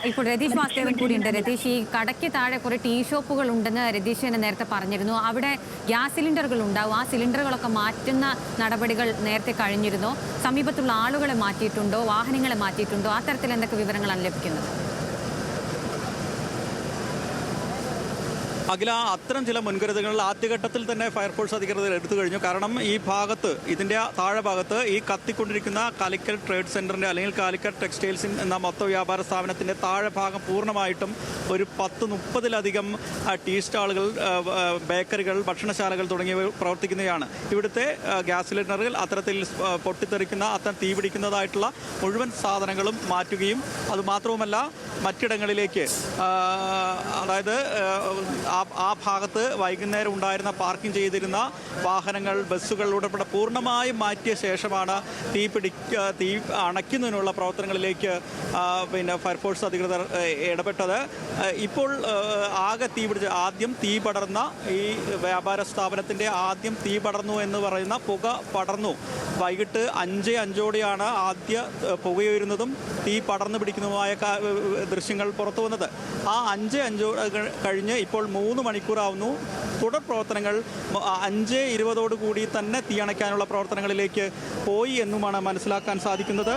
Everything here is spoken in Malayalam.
ഇപ്പോൾ രതീഷ് വാസുദേവൻ കൂടിയുണ്ട്. രതീഷ്, ഈ കടയ്ക്ക് താഴെ കുറെ ടീ ഷോപ്പുകൾ ഉണ്ടെന്ന് രതീഷ് തന്നെ നേരത്തെ പറഞ്ഞിരുന്നു. അവിടെ ഗ്യാസ് സിലിണ്ടറുകൾ ഉണ്ടാവും. ആ സിലിണ്ടറുകളൊക്കെ മാറ്റുന്ന നടപടികൾ നേരത്തെ കഴിഞ്ഞിരുന്നു. സമീപത്തുള്ള ആളുകളെ മാറ്റിയിട്ടുണ്ടോ, വാഹനങ്ങളെ മാറ്റിയിട്ടുണ്ടോ? ആ തരത്തിൽ എന്തൊക്കെ വിവരങ്ങളാണ് ലഭിക്കുന്നത്? അഖില, അത്തരം ചില മുൻകരുതലുകൾ ആദ്യഘട്ടത്തിൽ തന്നെ ഫയർഫോഴ്സ് അധികൃതർ എടുത്തു കഴിഞ്ഞു. കാരണം ഈ ഭാഗത്ത്, ഇതിൻ്റെ താഴെ ഭാഗത്ത് ഈ കത്തിക്കൊണ്ടിരിക്കുന്ന കാലിക്കറ്റ് ട്രേഡ് സെൻറ്ററിൻ്റെ അല്ലെങ്കിൽ കാലിക്കറ്റ് ടെക്സ്റ്റൈൽസ് എന്ന മൊത്ത വ്യാപാര സ്ഥാപനത്തിൻ്റെ താഴെ ഭാഗം പൂർണ്ണമായിട്ടും ഒരു 10-30-ലധികം ടീ സ്റ്റാളുകൾ, ബേക്കറികൾ, ഭക്ഷണശാലകൾ തുടങ്ങിയവ പ്രവർത്തിക്കുന്നതാണ്. ഇവിടുത്തെ ഗ്യാസ് സിലിണ്ടറുകൾ അത്തരത്തിൽ പൊട്ടിത്തെറിക്കുന്ന, അത്തരം തീ പിടിക്കുന്നതായിട്ടുള്ള മുഴുവൻ സാധനങ്ങളും മാറ്റുകയും അതുമാത്രവുമല്ല മറ്റിടങ്ങളിലേക്ക്, അതായത് ആ ഭാഗത്ത് വൈകുന്നേരം ഉണ്ടായിരുന്ന പാർക്കിംഗ് ചെയ്തിരുന്ന വാഹനങ്ങൾ, ബസ്സുകൾ ഉൾപ്പെടെ പൂർണ്ണമായും മാറ്റിയ ശേഷമാണ് തീ അണയ്ക്കുന്നതിനുള്ള പ്രവർത്തനങ്ങളിലേക്ക് ഫയർഫോഴ്സ് അധികൃതർ ഇടപെട്ടത്. ഇപ്പോൾ ആകെ തീ പിടിച്ച് ആദ്യം തീ പടർന്ന ഈ വ്യാപാര സ്ഥാപനത്തിൻ്റെ ആദ്യം തീ പടർന്നു എന്ന് പറയുന്ന പുക പടർന്നു. വൈകിട്ട് 5:05 ആദ്യ പുകയുയരുന്നതും തീ പടർന്നു പിടിക്കുന്നതുമായ ദൃശ്യങ്ങൾ പുറത്തു വന്നത്. ആ 5:05 കഴിഞ്ഞ് ഇപ്പോൾ 3 മണിക്കൂറാവുന്നു. തുടർ പ്രവർത്തനങ്ങൾ 5:20 കൂടി തന്നെ തീ അണയ്ക്കാനുള്ള പ്രവർത്തനങ്ങളിലേക്ക് പോയി എന്നുമാണ് മനസ്സിലാക്കാൻ സാധിക്കുന്നത്.